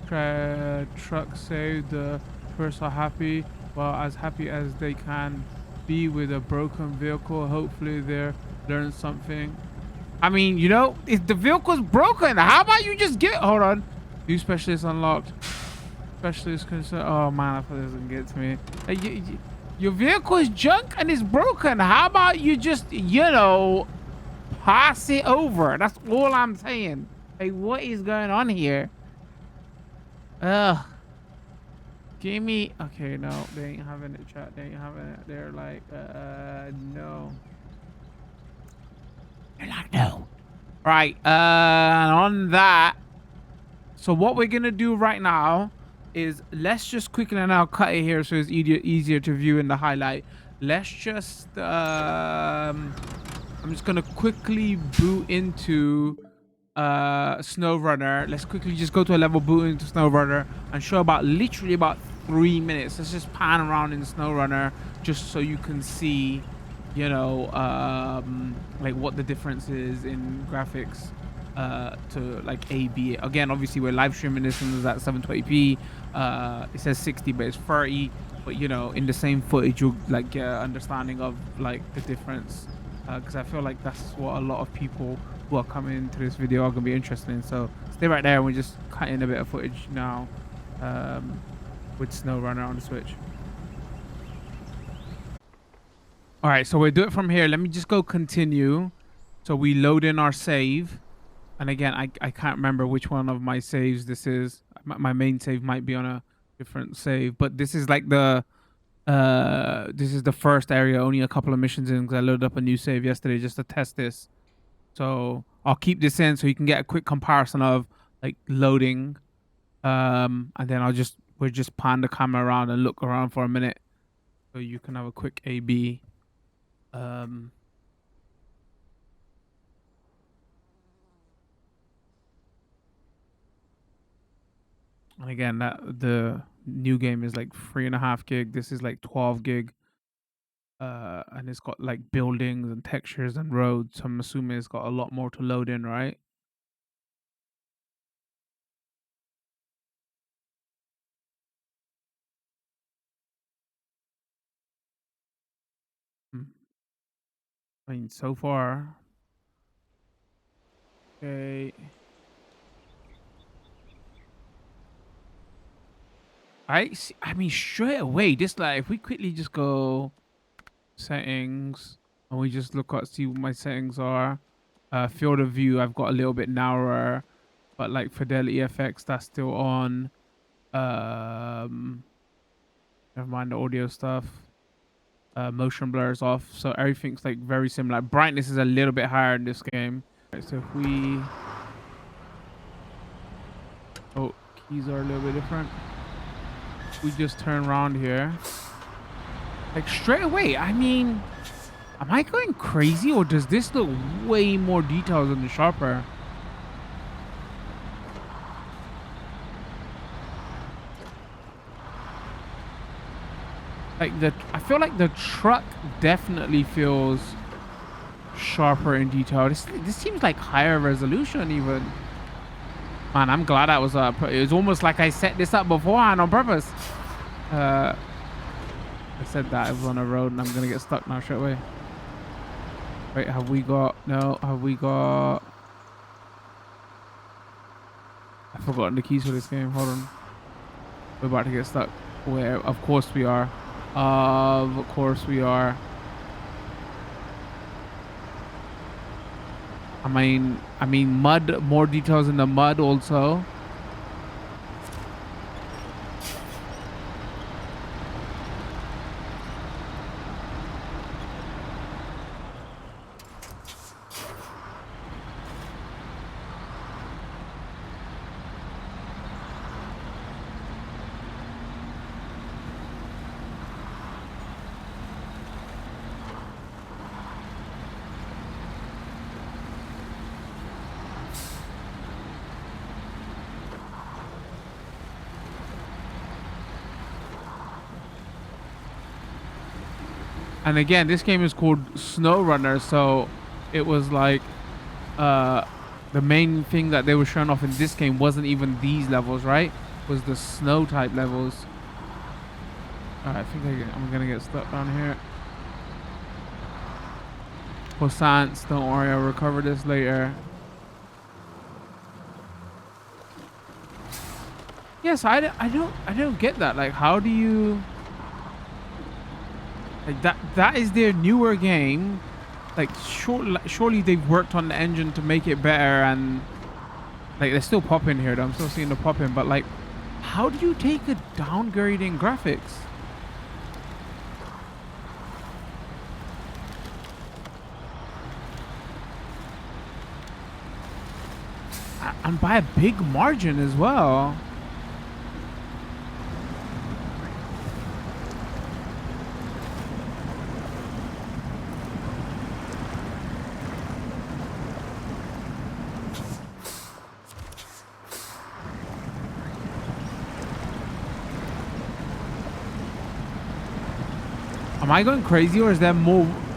S1: truck save, the tourists are happy, well, as happy as they can be with a broken vehicle. Hopefully they learn something. I mean, you know, if the vehicle's broken, how about you just get, hold on, new specialist unlocked. Specialist concern. Oh man, I thought this would get to me. Your vehicle is junk and it's broken. How about you just, you know, pass it over? That's all I'm saying. Hey, what is going on here? Ugh. Give me. Okay, no, they ain't having it, chat. They ain't having it. They're like, no. They're like, no. Right. And on that. So what we're gonna do right now is let's just quickly, and I'll cut it here so it's easier to view in the highlight. Let's just I'm just gonna quickly boot into SnowRunner. Let's quickly just go to a level, boot into SnowRunner, and show literally about 3 minutes. Let's just pan around in SnowRunner just so you can see, you know, like what the difference is in graphics. to like A/B it. Again, obviously we're live streaming this and it's at 720p. It says 60, but it's 30. But you know, in the same footage, you'll like get an understanding of like the difference. Because I feel like that's what a lot of people who are coming into this video are gonna be interested in. So stay right there, and we're just cutting a bit of footage now, with SnowRunner on the Switch. All right, so we'll do it from here. Let me just go continue. So we load in our save. And again, I can't remember which one of my saves this is. My main save might be on a different save, but this is like the this is the first area, only a couple of missions in, because I loaded up a new save yesterday just to test this. So I'll keep this in so you can get a quick comparison of like loading. And then we'll just pan the camera around and look around for a minute so you can have a quick A/B. And again, that the new game is like 3.5 gig. This is like 12 gig. And it's got like buildings and textures and roads. So I'm assuming it's got a lot more to load in, right? I mean, so far. Okay. I mean, straight away, this like if we quickly just go settings and we just look at see what my settings are. Field of view, I've got a little bit narrower, but like fidelity effects, that's still on. Never mind the audio stuff. Motion blur is off, so everything's like very similar. Brightness is a little bit higher in this game. Right, so if we keys are a little bit different. We just turn around here like straight away. I mean, am I going crazy, or does this look way more detailed than the sharper? Like I feel like the truck definitely feels sharper in detail. This seems like higher resolution even. Man, I'm glad I was up. It was almost like I set this up beforehand on purpose. I said that I was on a road and I'm gonna get stuck now straight away. Wait, have we got? No, have we got? I've forgotten the keys for this game. Hold on. We're about to get stuck. Where? Of course we are. Of course we are. I mean, mud. More details in the mud also. And again, this game is called SnowRunner, so it was like the main thing that they were showing off in this game wasn't even these levels, right? It was the snow type levels. Alright, I think I'm gonna get stuck down here. Croissants, don't worry, I'll recover this later. Yes, I don't get that. Like, how do you... Like that is their newer game. Like surely they've worked on the engine to make it better, and like they're still popping here though. I'm still seeing the popping, but like how do you take a downgrade in graphics? And by a big margin as well. Am I going crazy, or is there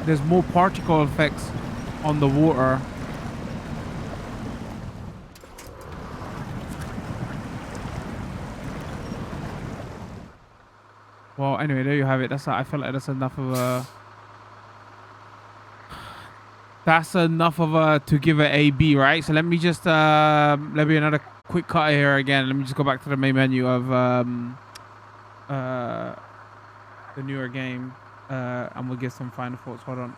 S1: there's more particle effects on the water? Well, anyway, there you have it. I feel like that's enough of a to give it a B, right? So let me just let me another quick cut here again. Let me just go back to the main menu of uh the newer game, and we'll give some final thoughts. Hold on.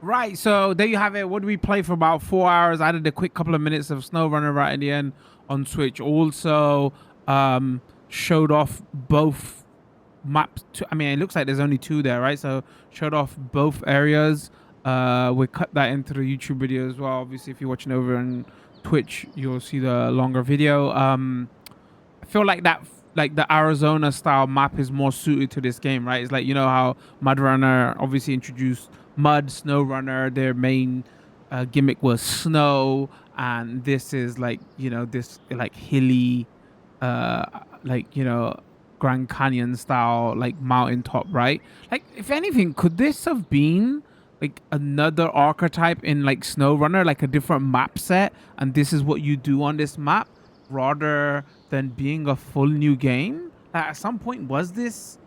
S1: Right, so there you have it. What did we play for about 4 hours? I did a quick couple of minutes of SnowRunner right in the end on Switch. Also, showed off both maps. I mean, it looks like there's only two there, right? So showed off both areas. We cut that into the YouTube video as well. Obviously, if you're watching over on Twitch, you'll see the longer video. I feel like the Arizona style map is more suited to this game, right? It's like, you know how MudRunner obviously introduced mud, SnowRunner, their main gimmick was snow, and this is like, you know, this like hilly, like, you know, Grand Canyon style, like mountaintop, right? Like, if anything, could this have been like another archetype in like SnowRunner, like a different map set, and this is what you do on this map rather than being a full new game? At some point, was this?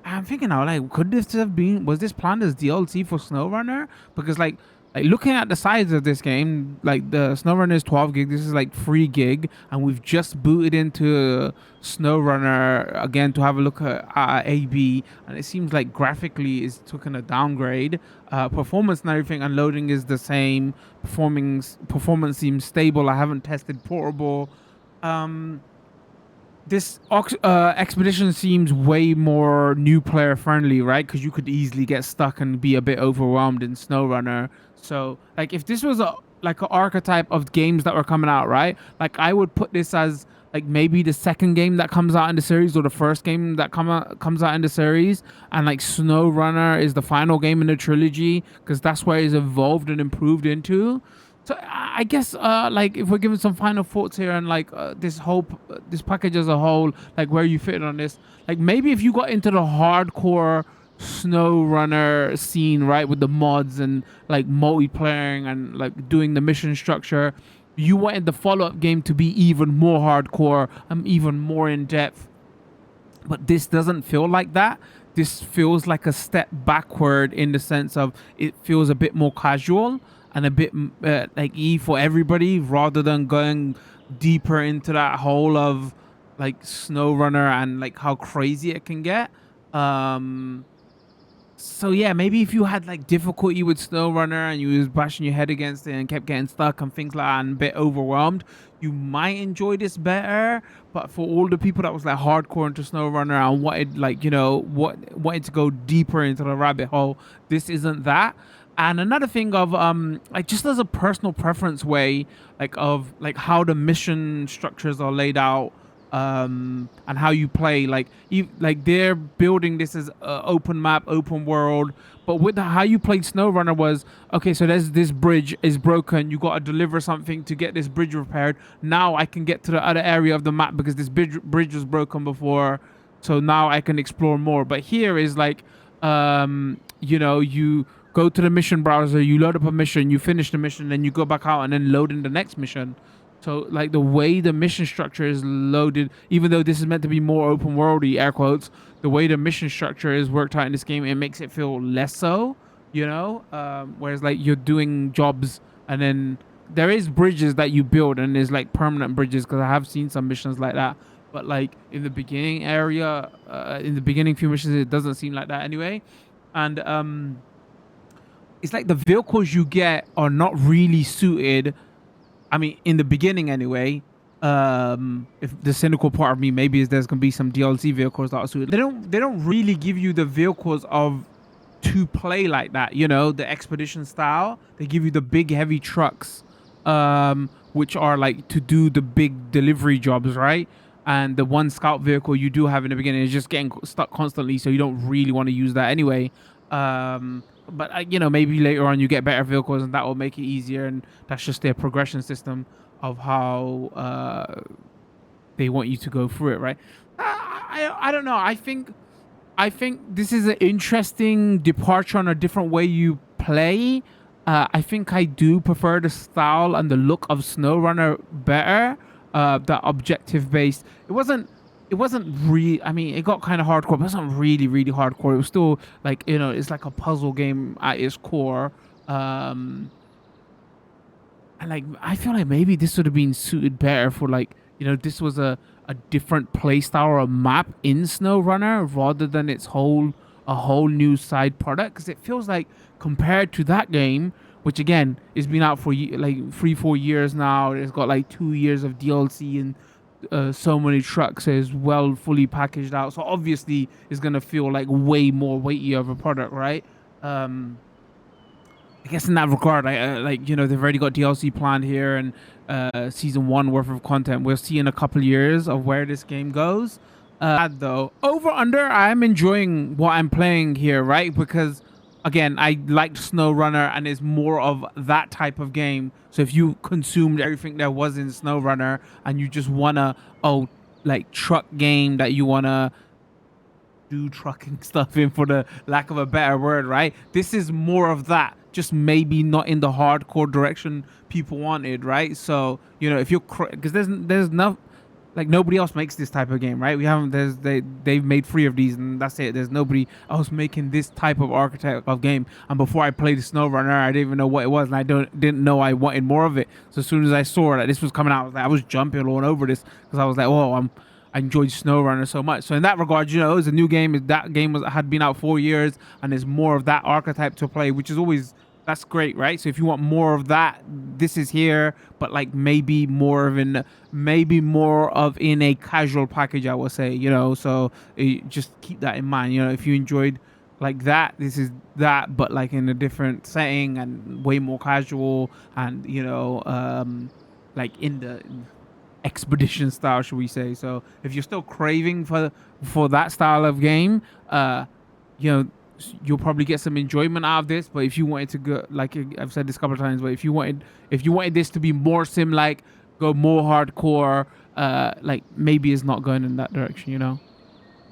S1: I'm thinking now, like, could this have been? Was this planned as DLC for SnowRunner? Because like looking at the size of this game, like the SnowRunner is 12 gig. This is like 3 gig, and we've just booted into SnowRunner again to have a look at AB, and it seems like graphically it's taken a downgrade. Performance and everything, and loading is the same. Performance seems stable. I haven't tested portable. This expedition seems way more new player friendly, right? Because you could easily get stuck and be a bit overwhelmed in SnowRunner. So, like, if this was like an archetype of games that were coming out, right? Like, I would put this as like maybe the second game that comes out in the series, or the first game that comes out in the series, and like SnowRunner is the final game in the trilogy because that's where it's evolved and improved into. So I guess like if we're giving some final thoughts here, and like this package as a whole, like where you fit on this, like maybe if you got into the hardcore SnowRunner scene, right, with the mods and like multiplaying and like doing the mission structure, you wanted the follow-up game to be even more hardcore and even more in depth. But this doesn't feel like that. This feels like a step backward in the sense of it feels a bit more casual and a bit like for everybody, rather than going deeper into that hole of like SnowRunner and like how crazy it can get. So yeah, maybe if you had like difficulty with SnowRunner and you was bashing your head against it and kept getting stuck and things like that and a bit overwhelmed, you might enjoy this better. But for all the people that was like hardcore into SnowRunner and wanted like, you know, wanted to go deeper into the rabbit hole, this isn't that. And another thing of like just as a personal preference way, like of like how the mission structures are laid out, and how you play, like they're building this as open map, open world, but with how you played SnowRunner was, okay, so there's this bridge is broken, you got to deliver something to get this bridge repaired. Now I can get to the other area of the map because this bridge was broken before, so now I can explore more. But here is like, you know, you go to the mission browser, you load up a mission, you finish the mission, then you go back out and then load in the next mission. So like the way the mission structure is loaded, even though this is meant to be more open worldy, air quotes, the way the mission structure is worked out in this game, it makes it feel less so, you know. Whereas like you're doing jobs and then there is bridges that you build and there's like permanent bridges, because I have seen some missions like that. But like in the beginning area, in the beginning few missions, it doesn't seem like that anyway. And it's like the vehicles you get are not really suited. I mean, in the beginning anyway, if the cynical part of me maybe is there's gonna be some DLC vehicles that are suited. They don't really give you the vehicles of to play like that, you know, the expedition style. They give you the big heavy trucks, which are like to do the big delivery jobs, right? And the one scout vehicle you do have in the beginning is just getting stuck constantly, so you don't really want to use that anyway. But you know, maybe later on you get better vehicles and that will make it easier, and that's just their progression system of how they want you to go through it, right? I don't know. I think this is an interesting departure on a different way you play. I think I do prefer the style and the look of SnowRunner better. The objective based. It wasn't it wasn't really. I mean, it got kind of hardcore, but it wasn't really hardcore. It was still like, it's like a puzzle game at its core. Um, and like I feel like maybe this would have been suited better for like, this was a different play style or a map in SnowRunner rather than a whole new side product, because it feels like compared to that game, which again has been out for like 3-4 years now. It's got like 2 years of DLC and so many trucks is well fully packaged out, so obviously it's gonna feel like way more weighty of a product, right? I guess in that regard, like, they've already got DLC planned here and season one worth of content. We'll see in a couple years of where this game goes. Though, over under, I'm enjoying what I'm playing here, right? Because again, I liked SnowRunner and it's more of that type of game. So if you consumed everything there was in SnowRunner and you just wanna, like truck game that you wanna do trucking stuff in, for the lack of a better word, right? This is more of that, just maybe not in the hardcore direction people wanted, right? So if you're, because there's no, like, nobody else makes this type of game, right? We haven't, they've made 3 of these and that's it. There's nobody else making this type of archetype of game. And before I played the SnowRunner, I didn't even know what it was, and I didn't know I wanted more of it. So as soon as I saw that this was coming out, I was jumping all over this, because I was like, I enjoyed SnowRunner so much. So in that regard, it was a new game. That game had been out 4 years, and there's more of that archetype to play, which is always, that's great, right? So if you want more of that, this is here, but like maybe more of in a casual package, I would say. So just keep that in mind. If you enjoyed like that, this is that, but like in a different setting and way more casual, and like in the expedition style, should we say. So if you're still craving for that style of game, you'll probably get some enjoyment out of this. But if you wanted to go, like I've said this a couple of times, but if you wanted this to be more sim, like go more hardcore, like maybe it's not going in that direction.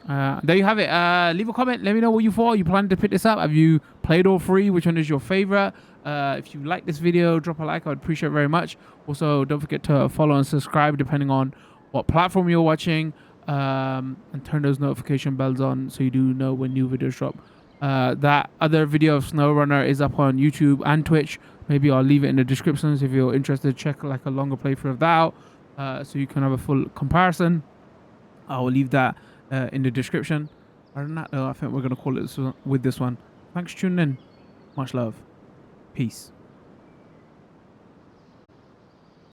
S1: There you have it. Leave a comment, let me know what you thought. You plan to pick this up? Have you played all 3? Which one is your favorite? If you like this video, drop a like, I would appreciate it very much. Also, don't forget to follow and subscribe depending on what platform you're watching, and turn those notification bells on so you do know when new videos drop. That other video of SnowRunner is up on YouTube and Twitch. Maybe I'll leave it in the descriptions if you're interested. Check like a longer playthrough of that out, so you can have a full comparison. I will leave that in the description. Other than that, though, I think we're going to call it with this one. Thanks for tuning in. Much love. Peace.